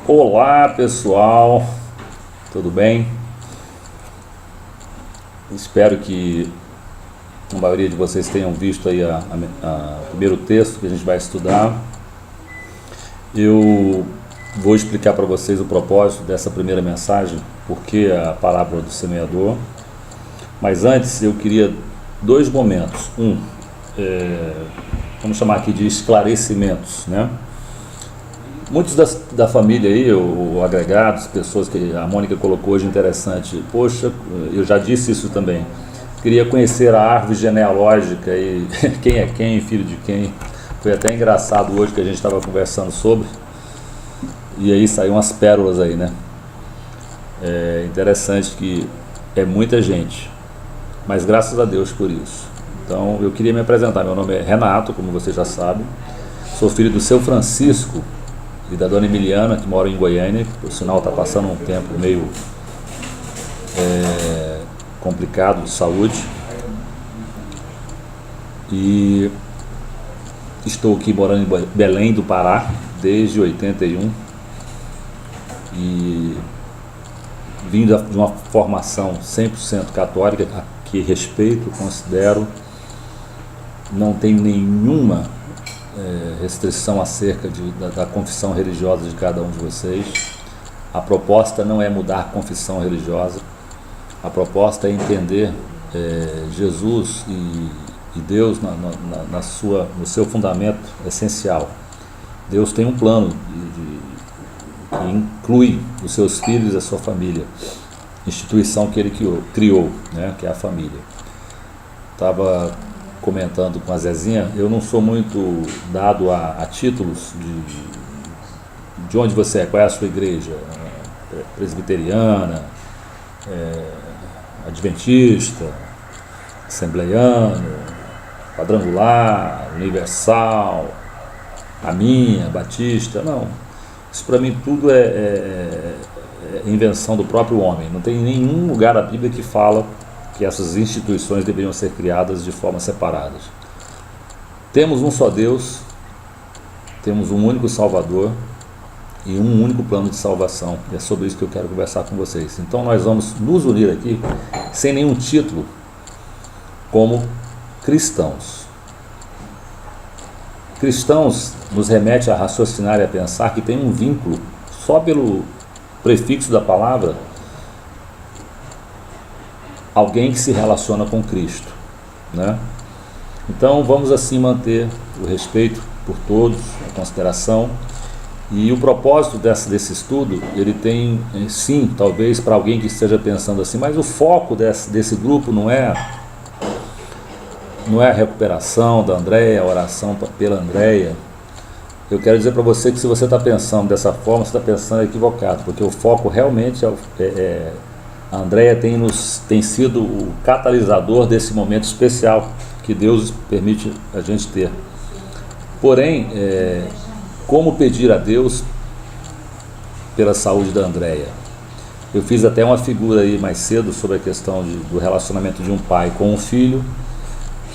Olá pessoal, tudo bem? Espero que a maioria de vocês tenham visto aí o primeiro texto que a gente vai estudar. Eu vou explicar para vocês o propósito dessa primeira mensagem, porque a palavra do semeador. Mas antes eu queria dois momentos. Vamos chamar aqui de esclarecimentos, né? Muitos da família aí, ou agregados, pessoas que a Mônica colocou hoje interessante. Poxa, eu já disse isso também. Queria conhecer a árvore genealógica e quem é quem, filho de quem. Foi até engraçado hoje que a gente estava conversando sobre. E aí saíram umas pérolas aí, né? É interessante que é muita gente, mas graças a Deus por isso. Então eu queria me apresentar. Meu nome é Renato, como você já sabe. Sou filho do seu Francisco e da dona Emiliana, que mora em Goiânia, que por sinal está passando um tempo meio complicado de saúde. E estou aqui morando em Belém do Pará desde 81 e vim de uma formação 100% católica, que respeito, considero, não tenho nenhuma restrição acerca da confissão religiosa de cada um de vocês. A proposta não é mudar a confissão religiosa, a proposta é entender Jesus e Deus no seu fundamento essencial. Deus tem um plano que inclui os seus filhos e a sua família, instituição que ele criou, né, que é a família. Estava comentando com a Zezinha, eu não sou muito dado a títulos de onde você é, qual é a sua igreja, presbiteriana, adventista, assembleiano, quadrangular, universal, a minha, batista, não. Isso para mim tudo é invenção do próprio homem. Não tem nenhum lugar na Bíblia que fala que essas instituições deveriam ser criadas de forma separadas. Temos um só Deus, temos um único Salvador e um único plano de salvação. E é sobre isso que eu quero conversar com vocês. Então nós vamos nos unir aqui, sem nenhum título, como cristãos. Cristãos nos remete a raciocinar e a pensar que tem um vínculo, só pelo prefixo da palavra, alguém que se relaciona com Cristo, né? Então vamos assim manter o respeito por todos, a consideração, e o propósito desse estudo, ele tem sim, talvez para alguém que esteja pensando assim, mas o foco desse grupo não é a recuperação da Andréia, a oração pela Andréia. Eu quero dizer para você que se você está pensando dessa forma, você está pensando equivocado, porque o foco realmente a Andréia tem sido o catalisador desse momento especial que Deus permite a gente ter. Porém, como pedir a Deus pela saúde da Andréia? Eu fiz até uma figura aí mais cedo sobre a questão do relacionamento de um pai com um filho,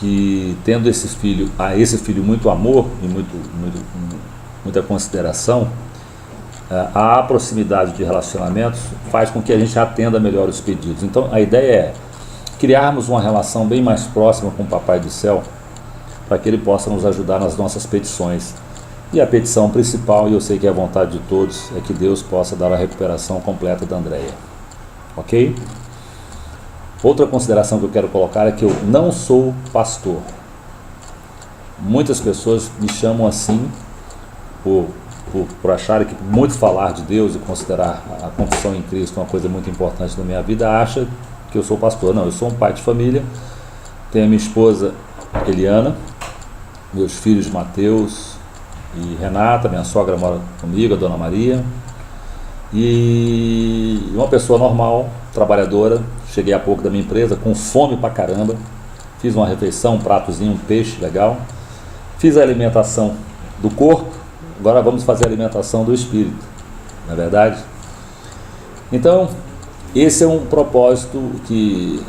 que tendo esse filho muito amor e muita consideração, a proximidade de relacionamentos faz com que a gente atenda melhor os pedidos. Então a ideia é criarmos uma relação bem mais próxima com o Papai do Céu, para que Ele possa nos ajudar nas nossas petições. E a petição principal, e eu sei que é a vontade de todos, é que Deus possa dar a recuperação completa da Andréia. Ok? Outra consideração que eu quero colocar é que eu não sou pastor. Muitas pessoas me chamam assim por acharem que muito falar de Deus e considerar a confissão em Cristo uma coisa muito importante na minha vida, acha que eu sou pastor. Não, eu sou um pai de família, tenho a minha esposa Eliana, meus filhos Mateus e Renata, minha sogra mora comigo, a dona Maria, e uma pessoa normal, trabalhadora. Cheguei há pouco da minha empresa com fome pra caramba, fiz uma refeição, um pratozinho, um peixe legal, fiz a alimentação do corpo, agora vamos fazer a alimentação do espírito, não é verdade? Então, esse é um propósito que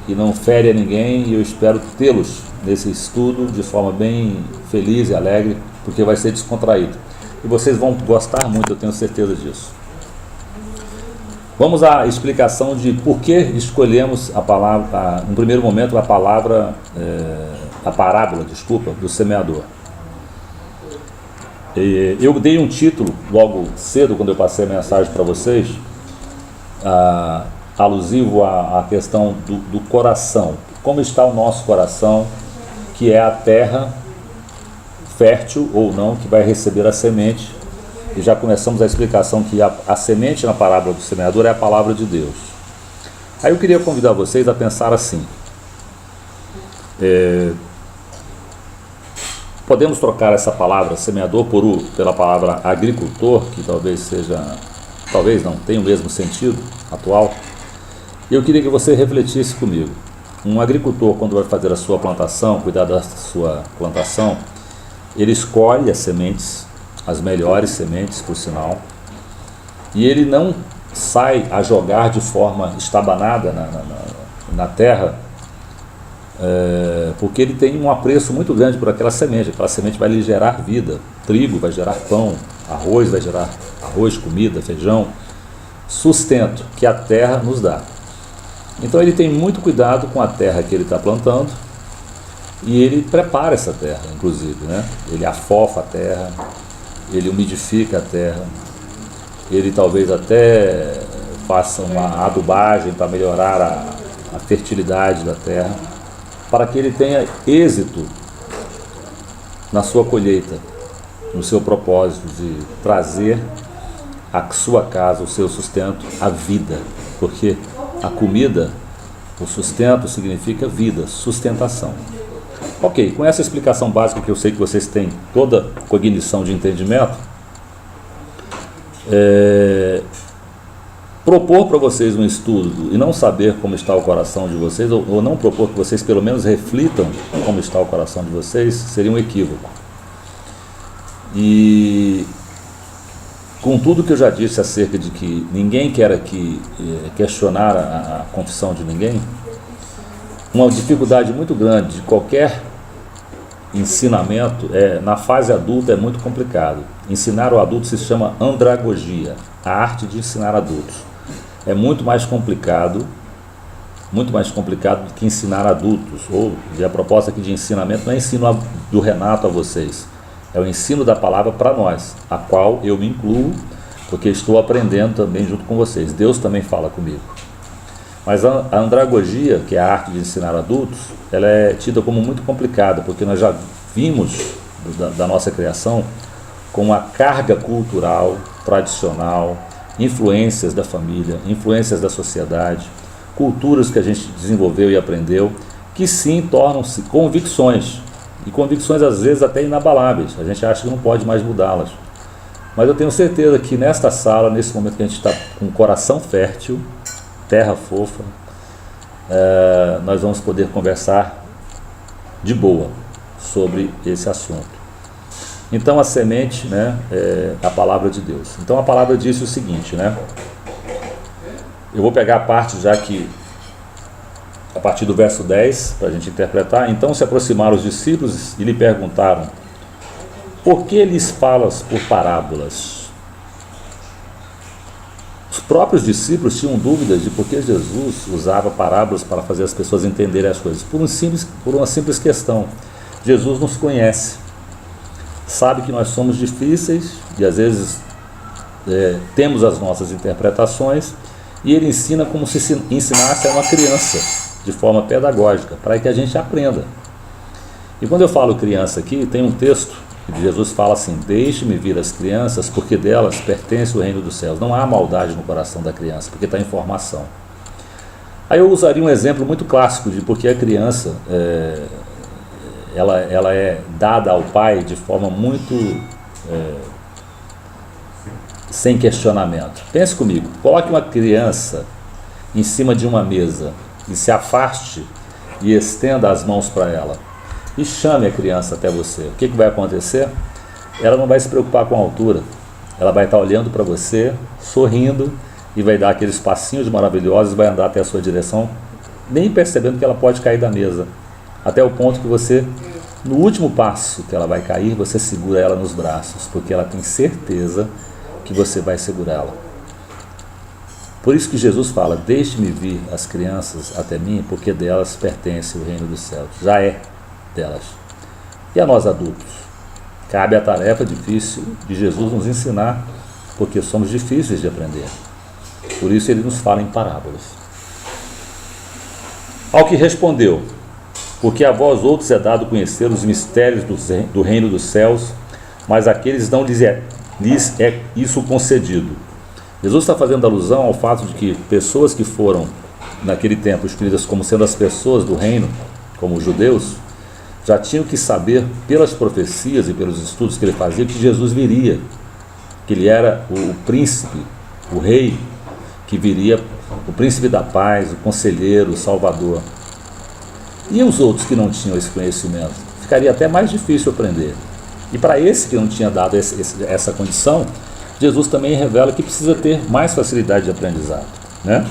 não fere a ninguém, e eu espero tê-los nesse estudo de forma bem feliz e alegre, porque vai ser descontraído. e vocês vão gostar muito, eu tenho certeza disso. Vamos à explicação de por que escolhemos a palavra, no primeiro momento, a parábola, do semeador. Eu dei um título logo cedo, quando eu passei a mensagem para vocês, alusivo à questão do coração. Como está o nosso coração, que é a terra fértil ou não, que vai receber a semente. E já começamos a explicação que a semente na parábola do semeador é a palavra de Deus. Aí eu queria convidar vocês a pensar assim. Podemos trocar essa palavra semeador pela palavra agricultor, que talvez não tenha o mesmo sentido atual. E eu queria que você refletisse comigo. Um agricultor, quando vai fazer a sua plantação, cuidar da sua plantação, ele escolhe as sementes, as melhores sementes, por sinal, e ele não sai a jogar de forma estabanada na terra, porque ele tem um apreço muito grande por aquela semente vai lhe gerar vida. Trigo vai gerar pão, arroz vai gerar arroz, comida, feijão, sustento que a terra nos dá. Então ele tem muito cuidado com a terra que ele está plantando, e ele prepara essa terra, inclusive, né? Ele afofa a terra, ele umidifica a terra, ele talvez até faça uma adubagem para melhorar a fertilidade da terra, para que ele tenha êxito na sua colheita, no seu propósito de trazer à sua casa, o seu sustento, a vida, porque a comida, o sustento significa vida, sustentação. Ok, com essa explicação básica, que eu sei que vocês têm toda cognição de entendimento, propor para vocês um estudo e não saber como está o coração de vocês, ou não propor que vocês pelo menos reflitam como está o coração de vocês, seria um equívoco. E com tudo que eu já disse acerca de que ninguém quer aqui questionar a confissão de ninguém, uma dificuldade muito grande de qualquer ensinamento na fase adulta é muito complicado. Ensinar o adulto se chama andragogia, a arte de ensinar adultos. É muito mais complicado do que ensinar adultos. E a proposta aqui de ensinamento não é ensino do Renato a vocês, é o ensino da palavra para nós, a qual eu me incluo, porque estou aprendendo também junto com vocês. Deus também fala comigo. Mas a andragogia, que é a arte de ensinar adultos, ela é tida como muito complicada, porque nós já vimos da nossa criação com a carga cultural, tradicional, influências da família, influências da sociedade, culturas que a gente desenvolveu e aprendeu, que sim tornam-se convicções, e convicções às vezes até inabaláveis. A gente acha que não pode mais mudá-las. Mas eu tenho certeza que nesta sala, nesse momento que a gente está com o coração fértil, terra fofa, nós vamos poder conversar de boa sobre esse assunto. Então a semente, é a palavra de Deus. Então a palavra disse o seguinte, eu vou pegar a parte já que, a partir do verso 10, para a gente interpretar. Então se aproximaram os discípulos e lhe perguntaram: por que lhes falas por parábolas? Os próprios discípulos tinham dúvidas de por que Jesus usava parábolas para fazer as pessoas entenderem as coisas. Por uma simples questão: Jesus nos conhece, sabe que nós somos difíceis e às vezes temos as nossas interpretações, e Ele ensina como se ensinasse a uma criança, de forma pedagógica, para que a gente aprenda. E quando eu falo criança aqui, tem um texto que Jesus fala assim: deixe-me vir as crianças, porque delas pertence o reino dos céus. Não há maldade no coração da criança, porque está em formação. Aí eu usaria um exemplo muito clássico de porque a criança ela é dada ao pai de forma muito sem questionamento. Pense comigo, coloque uma criança em cima de uma mesa e se afaste e estenda as mãos para ela e chame a criança até você. O que vai acontecer? Ela não vai se preocupar com a altura, ela vai estar olhando para você, sorrindo, e vai dar aqueles passinhos maravilhosos, vai andar até a sua direção, nem percebendo que ela pode cair da mesa, até o ponto que você No último passo que ela vai cair, você segura ela nos braços, porque ela tem certeza que você vai segurá-la. Por isso que Jesus fala: deixe-me vir as crianças até mim, porque delas pertence o reino dos céus. Já é delas. E a nós adultos? Cabe a tarefa difícil de Jesus nos ensinar, porque somos difíceis de aprender. Por isso ele nos fala em parábolas. Ao que respondeu: porque a vós outros é dado conhecer os mistérios do reino dos céus, mas àqueles não lhes é isso concedido. Jesus está fazendo alusão ao fato de que pessoas que foram, naquele tempo, escolhidas como sendo as pessoas do reino, como os judeus, já tinham que saber, pelas profecias e pelos estudos que ele fazia, que Jesus viria, que ele era o príncipe, o rei, que viria, o príncipe da paz, o conselheiro, o salvador. E os outros que não tinham esse conhecimento? Ficaria até mais difícil aprender. E para esse que não tinha dado essa condição, Jesus também revela que precisa ter mais facilidade de aprendizado, né?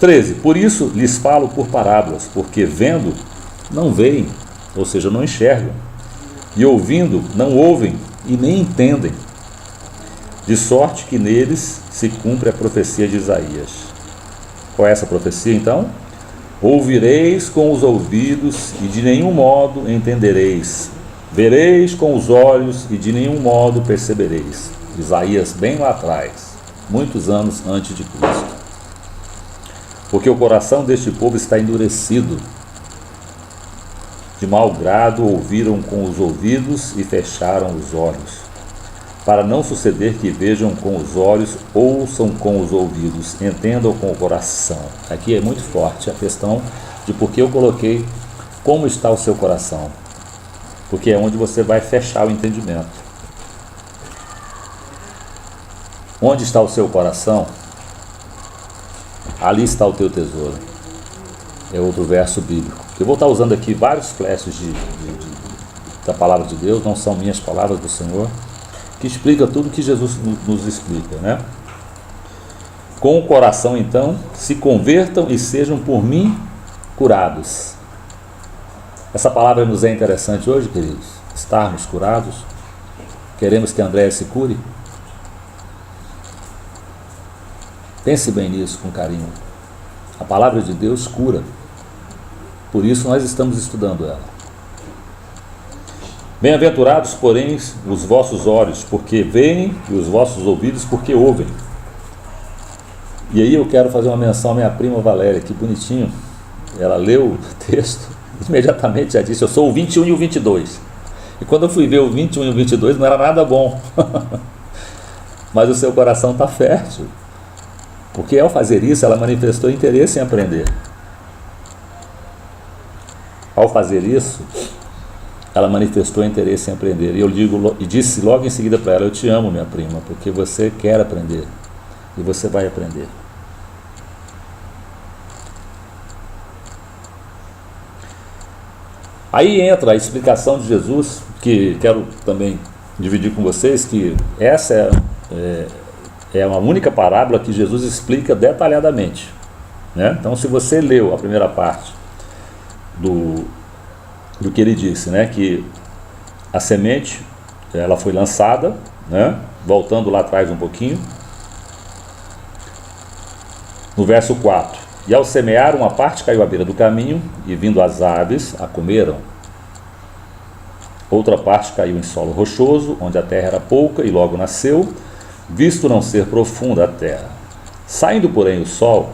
13. Por isso lhes falo por parábolas, porque vendo, não veem, ou seja, não enxergam, e ouvindo, não ouvem e nem entendem, de sorte que neles se cumpre a profecia de Isaías. Qual é essa profecia então? Ouvireis com os ouvidos e de nenhum modo entendereis. Vereis com os olhos e de nenhum modo percebereis. Isaías bem lá atrás, muitos anos antes de Cristo. Porque o coração deste povo está endurecido. De mau grado ouviram com os ouvidos e fecharam os olhos, para não suceder que vejam com os olhos, ouçam com os ouvidos, entendam com o coração. Aqui é muito forte a questão de por que eu coloquei como está o seu coração. Porque é onde você vai fechar o entendimento. Onde está o seu coração? Ali está o teu tesouro. É outro verso bíblico. Eu vou estar usando aqui vários flashes da palavra de Deus, não são minhas palavras, do Senhor, que explica tudo que Jesus nos explica, né? Com o coração, então, se convertam e sejam por mim curados. Essa palavra nos é interessante hoje, queridos? Estarmos curados? Queremos que Andréia se cure? Pense bem nisso com carinho. A palavra de Deus cura. Por isso nós estamos estudando ela. Bem-aventurados, porém, os vossos olhos, porque veem, e os vossos ouvidos, porque ouvem. E aí eu quero fazer uma menção à minha prima Valéria, que bonitinho. Ela leu o texto, imediatamente já disse: eu sou o 21 e o 22. E quando eu fui ver o 21 e o 22, não era nada bom. Mas o seu coração está fértil. Porque ao fazer isso, ela manifestou interesse em aprender. Ao fazer isso, ela manifestou interesse em aprender. E disse logo em seguida para ela: eu te amo, minha prima, porque você quer aprender. E você vai aprender. Aí entra a explicação de Jesus, que quero também dividir com vocês, que essa é uma única parábola que Jesus explica detalhadamente, né? Então, se você leu a primeira parte do que ele disse, né, que a semente ela foi lançada, né, voltando lá atrás um pouquinho, no verso 4: e ao semear, uma parte caiu à beira do caminho, e vindo as aves, a comeram. Outra parte caiu em solo rochoso, onde a terra era pouca, e logo nasceu, visto não ser profunda a terra. Saindo, porém, o sol,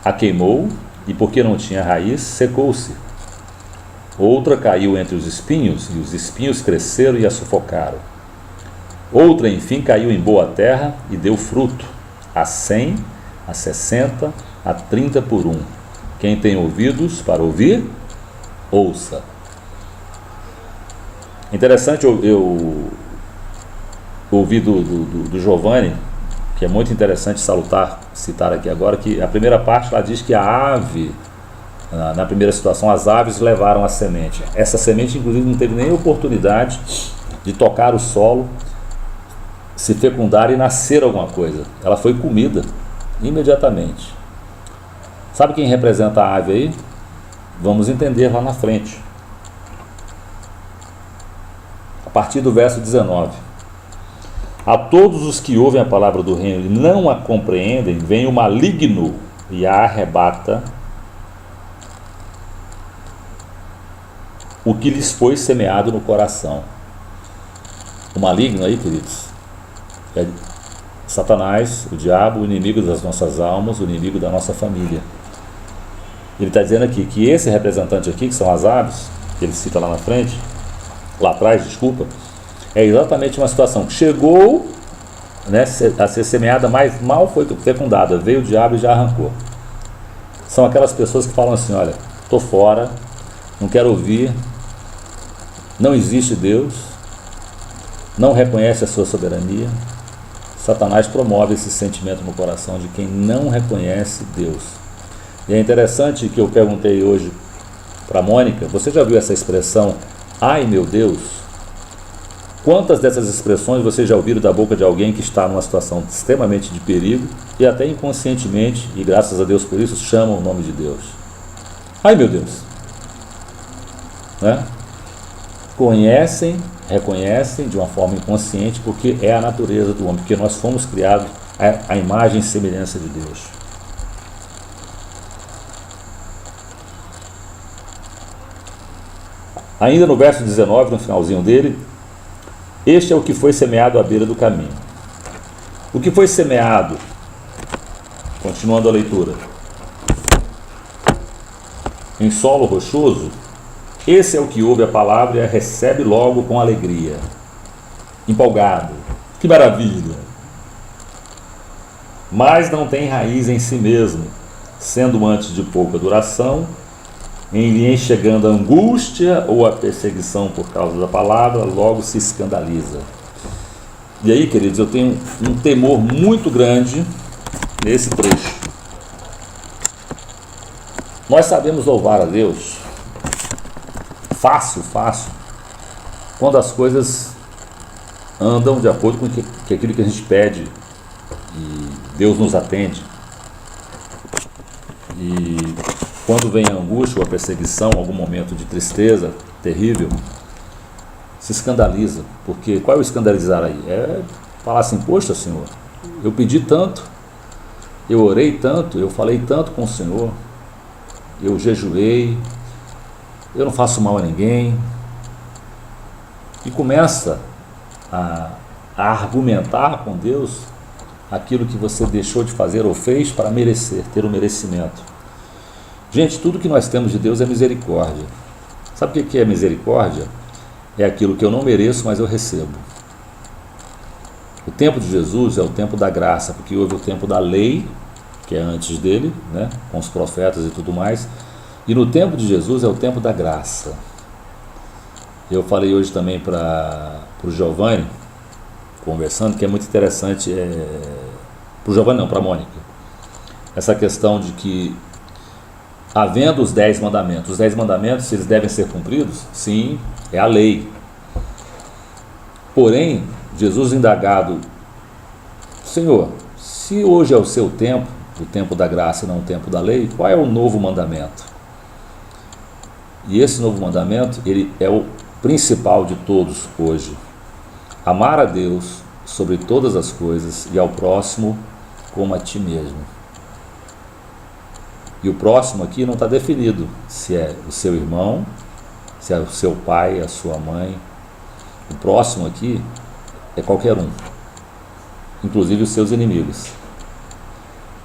a queimou, e porque não tinha raiz, secou-se. Outra caiu entre os espinhos, e os espinhos cresceram e a sufocaram. Outra, enfim, caiu em boa terra, e deu fruto, a 100, a 60, a 30 por 1. Quem tem ouvidos para ouvir, ouça. Interessante, eu ouvi do Giovanni, que é muito interessante citar aqui agora, que a primeira parte lá diz que a ave, na primeira situação, as aves levaram a semente. Essa semente, inclusive, não teve nem oportunidade de tocar o solo, se fecundar e nascer alguma coisa. Ela foi comida imediatamente. Sabe quem representa a ave aí? Vamos entender lá na frente. A partir do verso 19. A todos os que ouvem a palavra do reino e não a compreendem, vem o maligno e a arrebata o que lhes foi semeado no coração. O maligno aí, queridos, é Satanás, o diabo, o inimigo das nossas almas, o inimigo da nossa família. Ele está dizendo aqui que esse representante aqui, que são as aves, que ele cita lá na frente, lá atrás, desculpa, é exatamente uma situação que chegou, né, a ser semeada, mas mal foi fecundada, veio o diabo e já arrancou. São aquelas pessoas que falam assim: olha, estou fora, não quero ouvir, não existe Deus, não reconhece a sua soberania. Satanás promove esse sentimento no coração de quem não reconhece Deus. E é interessante que eu perguntei hoje para a Mônica: você já viu essa expressão, ai meu Deus? Quantas dessas expressões vocês já ouviram da boca de alguém que está numa situação extremamente de perigo e até inconscientemente, e graças a Deus por isso, chamam o nome de Deus? Ai meu Deus! Né? Conhecem, reconhecem de uma forma inconsciente, porque é a natureza do homem, porque nós fomos criados à imagem e semelhança de Deus. Ainda no verso 19, no finalzinho dele, este é o que foi semeado à beira do caminho. O que foi semeado, continuando a leitura, em solo rochoso, esse é o que ouve a palavra e a recebe logo com alegria, empolgado, que maravilha! Mas não tem raiz em si mesmo, sendo antes de pouca duração, em lhe chegando a angústia ou a perseguição por causa da palavra, logo se escandaliza. E aí, queridos, eu tenho um temor muito grande nesse trecho. Nós sabemos louvar a Deus fácil, quando as coisas andam de acordo com aquilo que a gente pede e Deus nos atende. E quando vem a angústia ou a perseguição, algum momento de tristeza terrível, se escandaliza. Porque qual é o escandalizar aí? É falar assim: poxa, Senhor, eu pedi tanto, eu orei tanto, eu falei tanto com o Senhor, eu jejuei, eu não faço mal a ninguém. E começa a argumentar com Deus aquilo que você deixou de fazer ou fez para merecer, ter o merecimento. Gente, tudo que nós temos de Deus é misericórdia. Sabe o que é misericórdia? É aquilo que eu não mereço, mas eu recebo. O tempo de Jesus é o tempo da graça, porque houve o tempo da lei, que é antes dele, né, com os profetas e tudo mais, e no tempo de Jesus é o tempo da graça. Eu falei hoje também para o Giovanni, conversando, que é muito interessante, para o Giovanni não, para a Mônica, essa questão de que, havendo os 10 mandamentos, se eles devem ser cumpridos? Sim, é a lei. Porém, Jesus indagado: Senhor, se hoje é o seu tempo, o tempo da graça e não o tempo da lei, qual é o novo mandamento? E esse novo mandamento, ele é o principal de todos hoje. Amar a Deus sobre todas as coisas e ao próximo como a ti mesmo. E o próximo aqui não está definido se é o seu irmão, se é o seu pai, a sua mãe. O próximo aqui é qualquer um, inclusive os seus inimigos.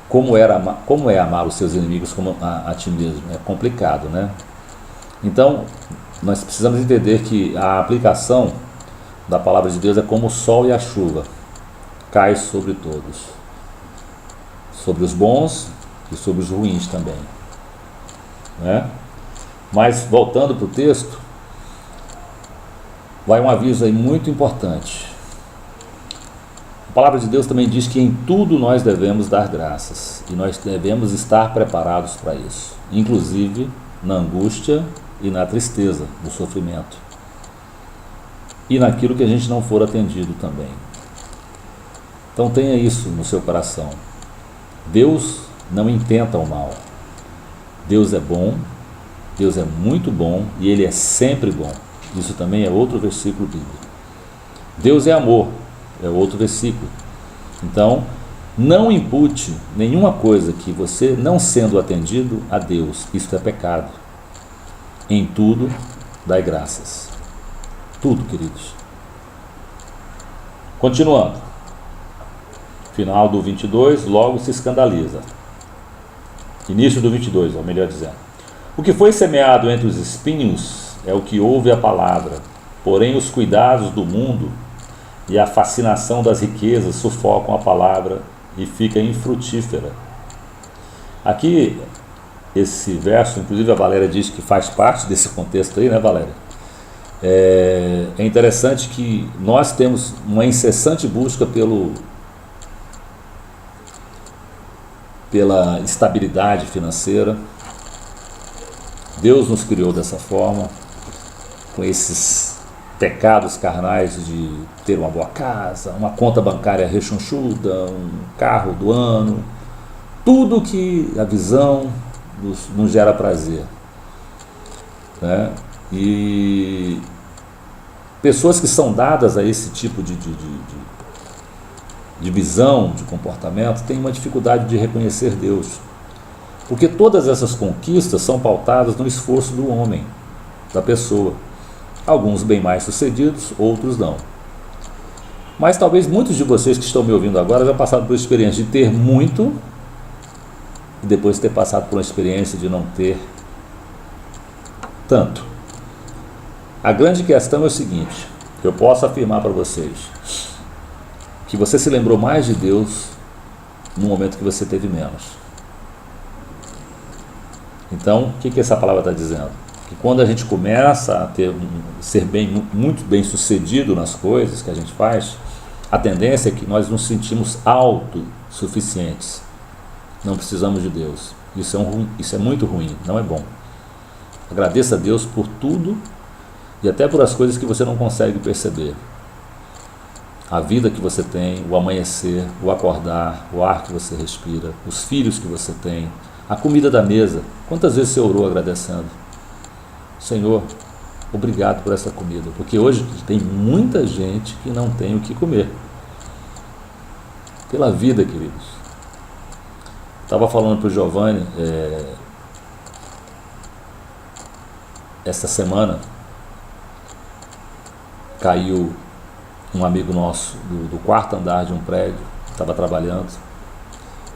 Como é amar os seus inimigos como a ti mesmo? É complicado, né? Então, nós precisamos entender que a aplicação da palavra de Deus é como o sol e a chuva, cai sobre todos, sobre os bons e sobre os ruins também, né? Mas voltando para o texto, vai um aviso aí muito importante. A palavra de Deus também diz que em tudo nós devemos dar graças, e nós devemos estar preparados para isso, inclusive na angústia e na tristeza, no sofrimento, e naquilo que a gente não for atendido também. Então tenha isso no seu coração. Deus não intenta o mal. Deus é bom, Deus é muito bom e Ele é sempre bom. Isso também é outro versículo bíblico. Deus é amor, é outro versículo. Então, não impute nenhuma coisa que você não sendo atendido a Deus. Isto é pecado. Em tudo, dai graças. Tudo, queridos. Continuando. Final do 22, logo se escandaliza. Início do 22, ou melhor dizendo. O que foi semeado entre os espinhos é o que ouve a palavra, porém os cuidados do mundo e a fascinação das riquezas sufocam a palavra e fica infrutífera. Aqui, esse verso, inclusive a Valéria diz que faz parte desse contexto aí, né, Valéria? É interessante que nós temos uma incessante busca pela estabilidade financeira. Deus nos criou dessa forma, com esses pecados carnais de ter uma boa casa, uma conta bancária rechonchuda, um carro do ano, tudo que a visão nos gera prazer, né? E pessoas que são dadas a esse tipo de visão, de comportamento, têm uma dificuldade de reconhecer Deus, porque todas essas conquistas são pautadas no esforço do homem, da pessoa. Alguns bem mais sucedidos, outros não. Mas talvez muitos de vocês que estão me ouvindo agora já passaram por experiência de ter muito e depois ter passado por uma experiência de não ter tanto. A grande questão é o seguinte: eu posso afirmar para vocês que você se lembrou mais de Deus no momento que você teve menos. Então, o que essa palavra está dizendo? Que quando a gente começa a ser muito bem sucedido nas coisas que a gente faz, a tendência é que nós nos sentimos autossuficientes. Não precisamos de Deus. Isso é muito ruim, não é bom. Agradeça a Deus por tudo e até por as coisas que você não consegue perceber. A vida que você tem, o amanhecer, o acordar, o ar que você respira, os filhos que você tem, a comida da mesa. Quantas vezes você orou agradecendo? Senhor, obrigado por essa comida, porque hoje tem muita gente que não tem o que comer. Pela vida, queridos. Estava falando para o Giovanni esta semana, caiu um amigo nosso do quarto andar de um prédio, estava trabalhando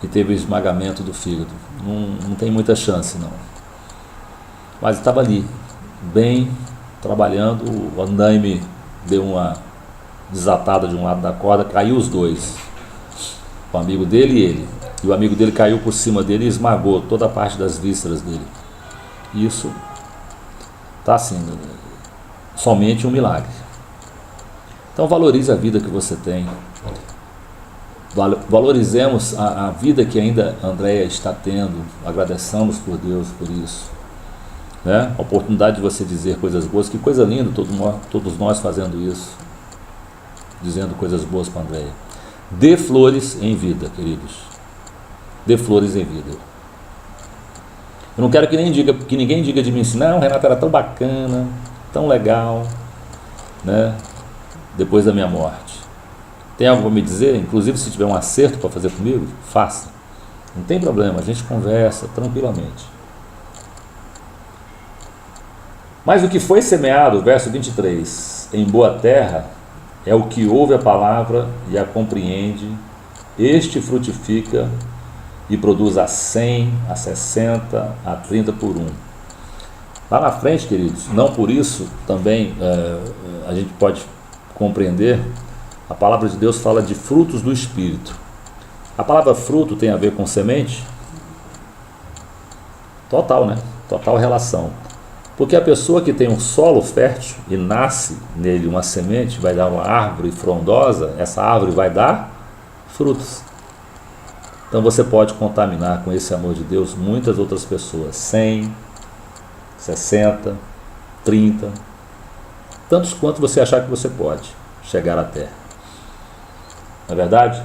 e teve o esmagamento do fígado. Não tem muita chance, não. Mas estava ali, bem, trabalhando, o andaime deu uma desatada de um lado da corda, caiu os dois, o amigo dele e ele. E o amigo dele caiu por cima dele e esmagou toda a parte das vísceras dele. Isso está assim, somente um milagre. Então valorize a vida que você tem. Valorizemos a vida que ainda a Andréia está tendo. Agradeçamos por Deus por isso, né? A oportunidade de você dizer coisas boas. Que coisa linda, todos nós fazendo isso, dizendo coisas boas para a Andréia. Dê flores em vida, queridos. Dê flores em vida. Eu não quero que ninguém diga de mim assim: não, Renato era tão bacana, tão legal, né? Depois da minha morte. Tem algo para me dizer? Inclusive, se tiver um acerto para fazer comigo, faça. Não tem problema, a gente conversa tranquilamente. Mas o que foi semeado, verso 23, em boa terra, é o que ouve a palavra e a compreende. Este frutifica e produz a 100, a 60, a 30 por um. Lá na frente, queridos, não por isso também a gente pode compreender, a palavra de Deus fala de frutos do Espírito. A palavra fruto tem a ver com semente? Total, né? Total relação. Porque a pessoa que tem um solo fértil e nasce nele uma semente, vai dar uma árvore frondosa, essa árvore vai dar frutos. Então você pode contaminar com esse amor de Deus muitas outras pessoas, 100, 60, 30, tantos quanto você achar que você pode chegar até. Não é verdade?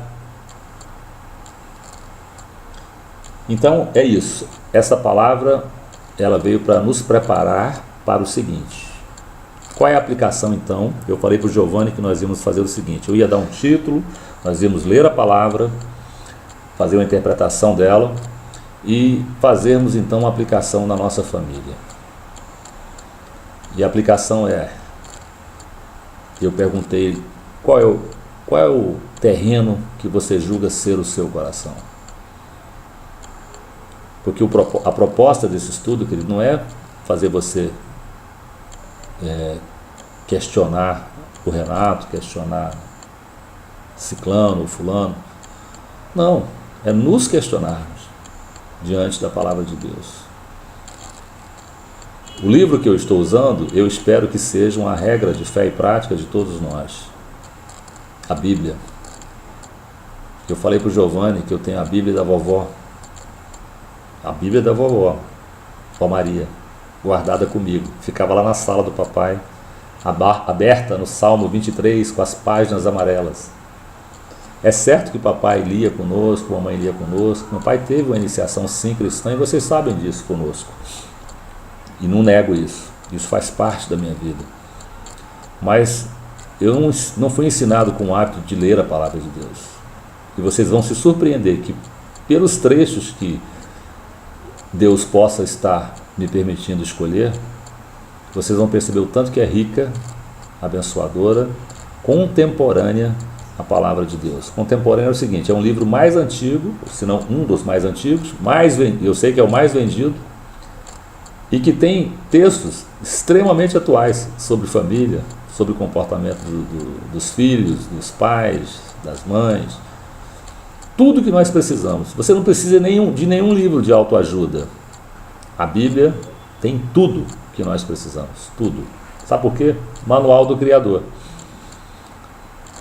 Então é isso. Essa palavra ela veio para nos preparar para o seguinte. Qual é a aplicação então? Eu falei para o Giovanni que nós íamos fazer o seguinte, eu ia dar um título, nós íamos ler a palavra, fazer uma interpretação dela e fazermos então uma aplicação na nossa família. E a aplicação eu perguntei, qual é o terreno que você julga ser o seu coração? Porque a proposta desse estudo, querido, não é fazer você questionar o Renato, questionar ciclano ou fulano. Não, é nos questionarmos diante da palavra de Deus. O livro que eu estou usando, eu espero que seja uma regra de fé e prática de todos nós. A Bíblia. Eu falei para o Giovanni que eu tenho a Bíblia da vovó. A Bíblia da vovó, Vó Maria, guardada comigo. Ficava lá na sala do papai, aberta no Salmo 23, com as páginas amarelas. É certo que o papai lia conosco, a mamãe lia conosco. Meu pai teve uma iniciação sim cristã e vocês sabem disso conosco. E não nego isso. Isso faz parte da minha vida. Mas eu não fui ensinado com o hábito de ler a palavra de Deus. E vocês vão se surpreender que pelos trechos que Deus possa estar me permitindo escolher, vocês vão perceber o tanto que é rica, abençoadora, contemporânea a palavra de Deus. Contemporânea é o seguinte, é um livro mais antigo, se não um dos mais antigos, eu sei que é o mais vendido, e que tem textos extremamente atuais sobre família, sobre o comportamento dos filhos, dos pais, das mães, tudo que nós precisamos. Você não precisa de nenhum livro de autoajuda. A Bíblia tem tudo que nós precisamos, tudo. Sabe por quê? Manual do Criador.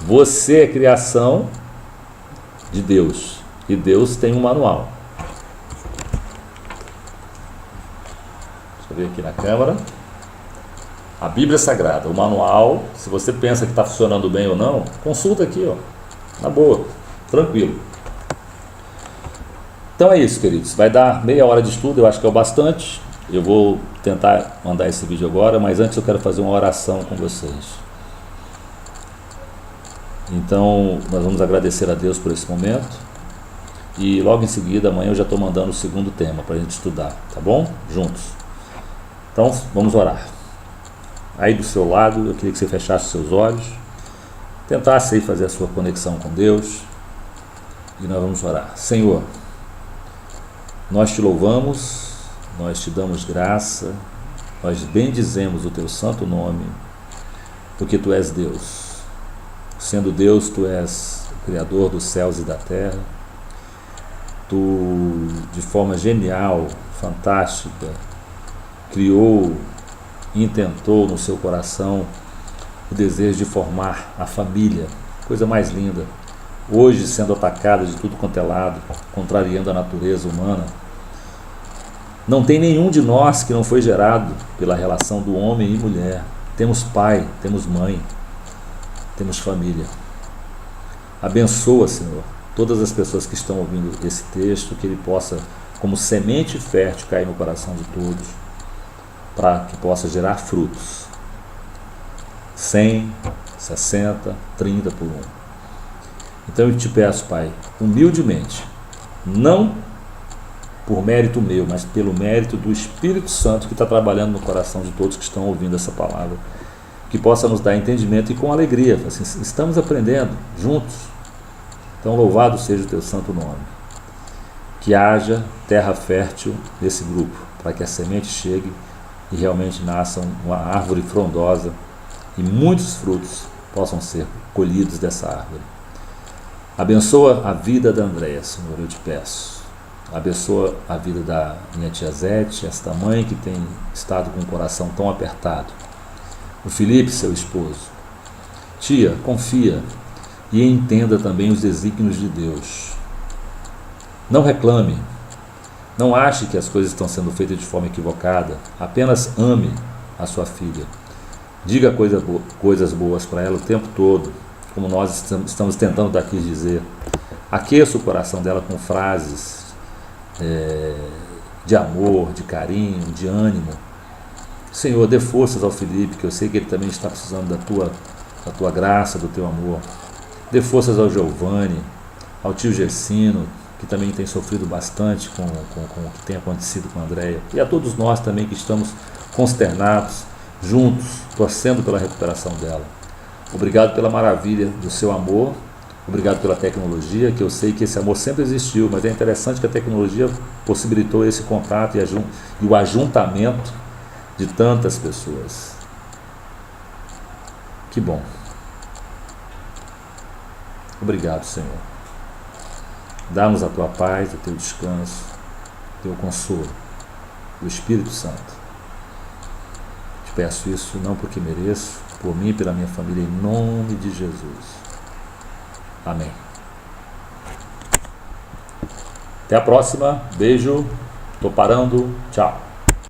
Você é criação de Deus e Deus tem um manual. Deixa eu ver aqui na câmera. A Bíblia Sagrada, o manual. Se você pensa que está funcionando bem ou não, consulta aqui, ó, na boa, tranquilo. Então é isso, queridos. Vai dar meia hora de estudo, eu acho que é o bastante. Eu vou tentar mandar esse vídeo agora, mas antes eu quero fazer uma oração com vocês. Então, nós vamos agradecer a Deus por esse momento. E logo em seguida, amanhã eu já estou mandando o segundo tema para a gente estudar, tá bom? Juntos. Então, vamos orar. Aí do seu lado, eu queria que você fechasse os seus olhos, tentasse aí fazer a sua conexão com Deus. E nós vamos orar. Senhor, nós te louvamos, nós te damos graça, nós bendizemos o teu santo nome, porque tu és Deus. Sendo Deus, tu és o Criador dos céus e da terra. Tu, de forma genial, fantástica, criou, intentou no seu coração o desejo de formar a família, coisa mais linda. Hoje sendo atacada de tudo quanto é lado, contrariando a natureza humana, não tem nenhum de nós que não foi gerado pela relação do homem e mulher. Temos pai, temos mãe, temos família. Abençoa, Senhor, todas as pessoas que estão ouvindo esse texto, que ele possa, como semente fértil, cair no coração de todos, para que possa gerar frutos. 100, 60, 30 por um. Então eu te peço, Pai, humildemente, não por mérito meu, mas pelo mérito do Espírito Santo que está trabalhando no coração de todos que estão ouvindo essa palavra, que possa nos dar entendimento e com alegria, assim, estamos aprendendo juntos. Então louvado seja o teu santo nome. Que haja terra fértil nesse grupo, para que a semente chegue e realmente nasça uma árvore frondosa e muitos frutos possam ser colhidos dessa árvore. Abençoa a vida da Andréia, Senhor, eu te peço. Abençoa a vida da minha tia Zete, esta mãe que tem estado com o coração tão apertado. O Felipe, seu esposo. Tia, confia e entenda também os desígnios de Deus. Não reclame. Não ache que as coisas estão sendo feitas de forma equivocada. Apenas ame a sua filha. Diga coisas boas para ela o tempo todo, como nós estamos tentando daqui dizer. Aqueça o coração dela com frases de amor, de carinho, de ânimo. Senhor, dê forças ao Felipe, que eu sei que ele também está precisando da tua graça, do teu amor. Dê forças ao Giovanni, ao tio Gersino, que também tem sofrido bastante com o que tem acontecido com a Andréia, e a todos nós também que estamos consternados, juntos, torcendo pela recuperação dela. Obrigado pela maravilha do seu amor, obrigado pela tecnologia, que eu sei que esse amor sempre existiu, mas é interessante que a tecnologia possibilitou esse contato e o ajuntamento de tantas pessoas. Que bom. Obrigado, Senhor. Dá-nos a tua paz, o teu descanso, o teu consolo, do Espírito Santo. Te peço isso não porque mereço, por mim e pela minha família, em nome de Jesus. Amém. Até a próxima. Beijo. Tô parando. Tchau.